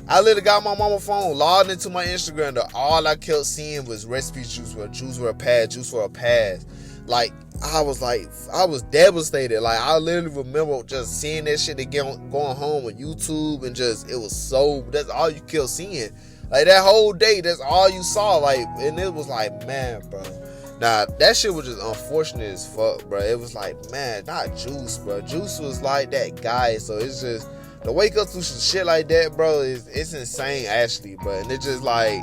I literally got my mama's phone, logged into my Instagram, and all I kept seeing was recipe Juice WRLD, Juice WRLD pass, Juice WRLD pass. Like, I was devastated. Like, I literally remember just seeing that shit again, going home on YouTube, and just, it was so, that's all you kept seeing. Like, that whole day, that's all you saw. Like, and it was like, man, bro. Nah, that shit was just unfortunate as fuck, bro. It was like, man, not Juice, bro. Juice was like that guy, so it's just, to wake up to some shit like that, bro, it's insane, actually, bro. And it's just like,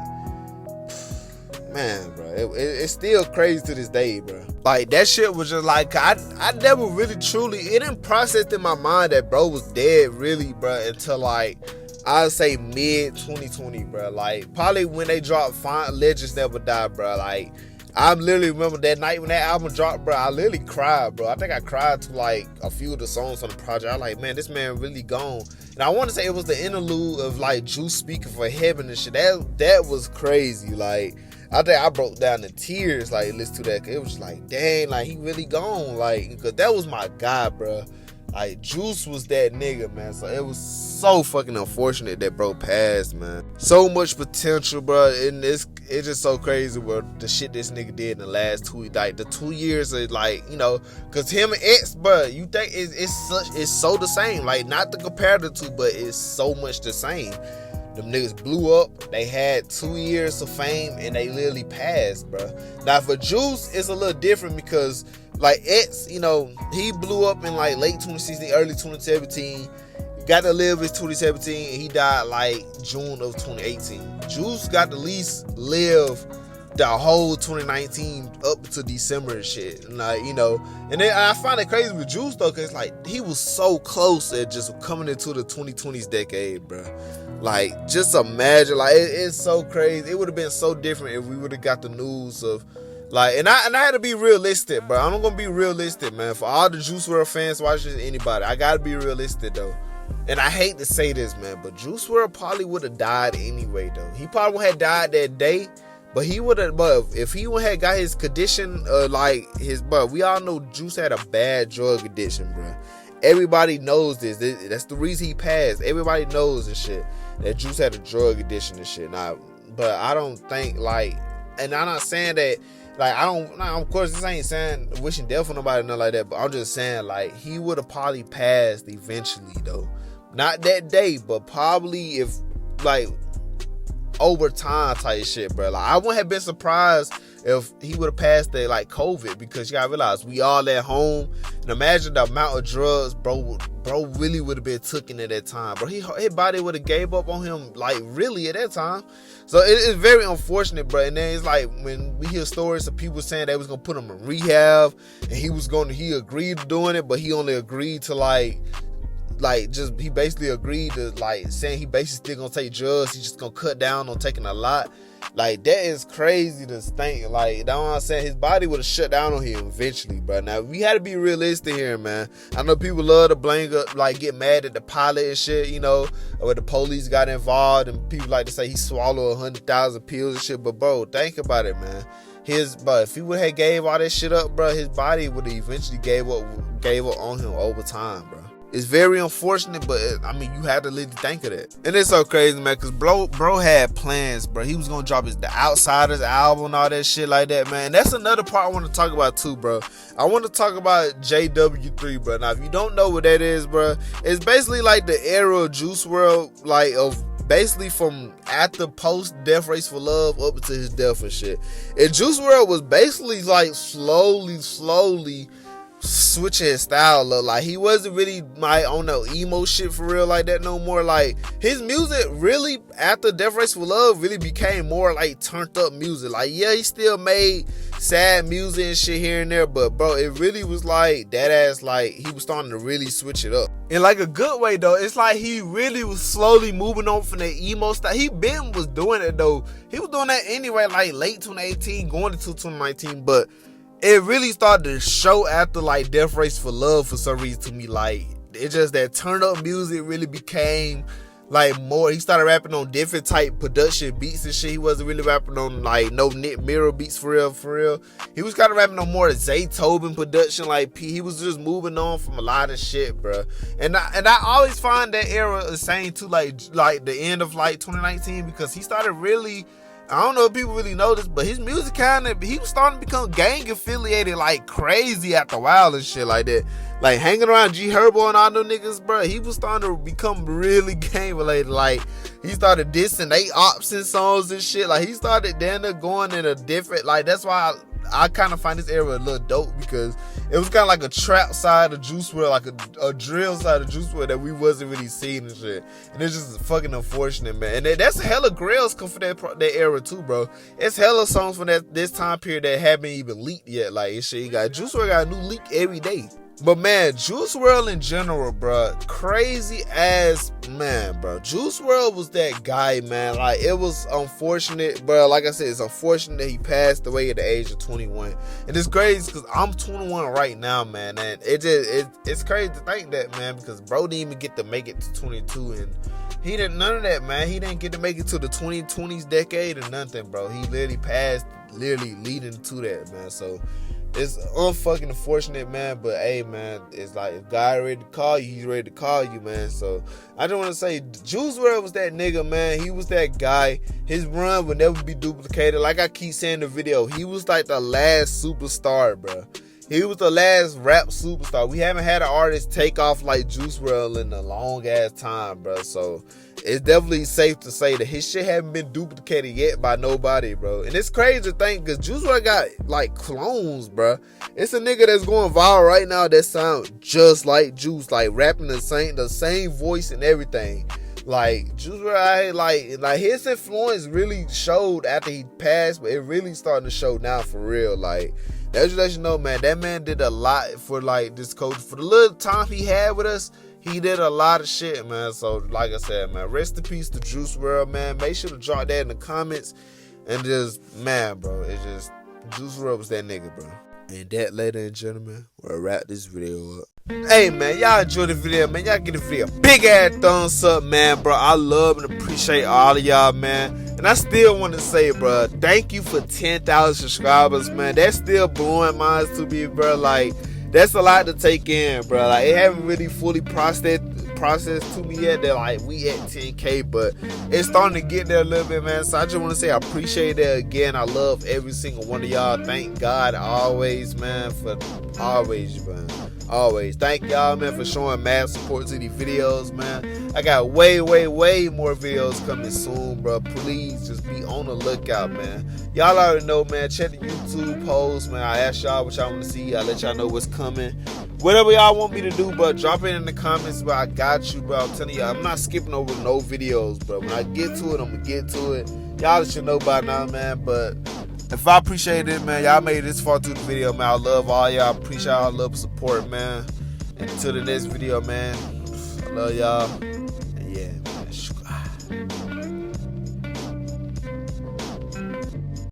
man, bro, it's still crazy to this day, bro. Like, that shit was just like, I never really truly, it didn't process in my mind that bro was dead, really, bro, until like, I'd say mid 2020, bro. Like, probably when they dropped Legends Never Die, bro. Like, I literally remember that night when that album dropped, bro. I literally cried, bro. I think I cried to like a few of the songs on the project. I was like, man, this man really gone. And I want to say it was the interlude of like Juice speaking for Heaven and shit. That was crazy. Like, I think I broke down in tears, like, listen to that. It was just like, dang, like, he really gone. Like, because that was my guy, bro. Like, Juice was that nigga, man. So it was so fucking unfortunate that bro passed, man. So much potential, bro. And it's just so crazy, bro, the shit this nigga did in the last 2, like, the 2 years of, like, you know, because him and X, bro, you think it's so the same. Like, not to compare the two, but it's so much the same. Them niggas blew up. They had 2 years of fame, and they literally passed, bro. Now, for Juice, it's a little different because, like, X, you know, he blew up in, like, late 2016, early 2017. Got to live his 2017, and he died, like, June of 2018. Juice got to at least live the whole 2019 up to December and shit. And, like, you know, and then I find it crazy with Juice, though, because, like, he was so close at just coming into the 2020s decade, bro. Like, just imagine, like, it's so crazy. It would have been so different if we would have got the news of, like, and I had to be realistic, bro. I'm gonna be realistic, man. For all the Juice WRLD fans watching, anybody, I gotta be realistic, though. And I hate to say this, man, but Juice WRLD probably would have died anyway, though. He probably would have died that day, but he would have, but if he would have got his condition, like, but we all know Juice had a bad drug addiction, bro. Everybody knows this. That's the reason he passed. Everybody knows this shit. That Juice had a drug addiction and shit. Now, but I don't think, like, and I'm not saying that, like, I don't, nah, of course, this ain't saying wishing death on nobody or nothing like that, but I'm just saying, like, he would have probably passed eventually, though. Not that day, but probably if, like, over time type shit, bro. Like, I wouldn't have been surprised if he would have passed that, like, COVID, because you gotta realize we all at home. And imagine the amount of drugs bro really would have been taken at that time, bro. His body would have gave up on him, like, really at that time. So it is very unfortunate, bro. And then it's like when we hear stories of people saying they was gonna put him in rehab, and he agreed to doing it, but he only agreed to he basically agreed to, like, saying he basically still gonna take drugs. He's just gonna cut down on taking a lot. Like, that is crazy to think. Like, that's what I'm saying. His body would have shut down on him eventually, bro. Now, we had to be realistic here, man. I know people love to blame up, like, get mad at the pilot and shit, you know, where the police got involved, and people like to say he swallowed 100,000 pills and shit. But, bro, think about it, man. If he would have gave all that shit up, bro, his body would have eventually gave up on him over time, bro. It's very unfortunate, but I mean, you have to really think of that. And it's so crazy, man, because bro had plans, bro. He was going to drop the Outsiders album and all that shit like that, man. And that's another part I want to talk about too, bro. I want to talk about JW3, bro. Now, if you don't know what that is, bro, it's basically like the era of Juice WRLD, like, of basically from after post Death Race for Love up to his death and shit. And Juice WRLD was basically like slowly switching his style up. Like, he wasn't really like on no emo shit for real like that no more. Like, his music really after Death Race for Love really became more like turned up music. Like, yeah, he still made sad music and shit here and there, but bro, it really was like that ass, like, he was starting to really switch it up in like a good way though. It's like he really was slowly moving on from the emo style. He was doing it though. He was doing that anyway, like late 2018 going into 2019, but it really started to show after like Death Race for Love for some reason to me. Like, it just that turn up music really became like more. He started rapping on different type production beats and shit. He wasn't really rapping on like no Nick Mirror beats for real. He was kind of rapping on more Zaytoven production. Like, he was just moving on from a lot of shit, bro. And I always find that era insane too, like the end of like 2019, because he started really, I don't know if people really know this, but his music he was starting to become gang affiliated like crazy after a while and shit like that. Like, hanging around G Herbo and all them niggas, bro, he was starting to become really gang related. Like, he started dissing they ops in songs and shit. Like, he started then going in a different, like, that's why I kind of find this era a little dope, because it was kind of like a trap side of Juice WRLD, like a drill side of Juice WRLD that we wasn't really seeing and shit. And it's just fucking unfortunate, man. And that's hella grails come from that era too, bro. It's hella songs from this time period that haven't even leaked yet. Like, shit, Juice WRLD got a new leak every day. But man, Juice WRLD in general, bro, crazy ass man, bro. Juice WRLD was that guy, man. Like, it was unfortunate, bro. Like I said, it's unfortunate that he passed away at the age of 21. And it's crazy because I'm 21 right now, man. And it's crazy to think that, man, because bro didn't even get to make it to 22, and he didn't none of that, man. He didn't get to make it to the 2020s decade or nothing, bro. He literally passed, literally leading to that, man. So it's unfucking unfortunate, man, but hey, man, it's like if God ready to call you, he's ready to call you, man. So I just want to say, Juice WRLD was that nigga, man. He was that guy. His run would never be duplicated. Like I keep saying in the video, he was like the last superstar, bro. He was the last rap superstar. We haven't had an artist take off like Juice WRLD in a long ass time, bro. So it's definitely safe to say that his shit haven't been duplicated yet by nobody, bro. And it's crazy to think, because Juice WRLD got like clones, bro. It's a nigga that's going viral right now that sound just like Juice, like rapping the same voice and everything. Like, Juice WRLD, like his influence really showed after he passed, but it really starting to show now for real. Like, that just let you know, man, that man did a lot for like this coach. For the little time he had with us, he did a lot of shit, man. So, like I said, man, rest in peace to Juice WRLD, man. Make sure to drop that in the comments. And just, man, bro, it's just, Juice WRLD was that nigga, bro. And that, ladies and gentlemen, we'll wrap this video up. Hey, man, y'all enjoy the video, man. Y'all give the video a big ass thumbs up, man, bro. I love and appreciate all of y'all, man. And I still want to say, bro, thank you for 10,000 subscribers, man. That's still blowing minds to me, bro. Like, that's a lot to take in, bro. Like, it haven't really fully processed to me yet that like we at 10K, but it's starting to get there a little bit, man. So I just want to say I appreciate that again. I love every single one of y'all. Thank God always, man, for always, man. Always. Thank y'all, man, for showing mad support to these videos, man. I got way more videos coming soon, bro. Please just be on the lookout, man. Y'all already know, man. Check the YouTube post, man. I ask y'all what y'all want to see. I let y'all know what's coming. Whatever y'all want me to do, but drop it in the comments, bro. I got you, bro. I'm telling you, I'm not skipping over no videos, bro. When I get to it, I'm gonna get to it. Y'all should know by now, man. But if I appreciate it, man, y'all made it this far through the video, man. I love all y'all. Appreciate y'all love and support, man. And until the next video, man, I love y'all. And yeah.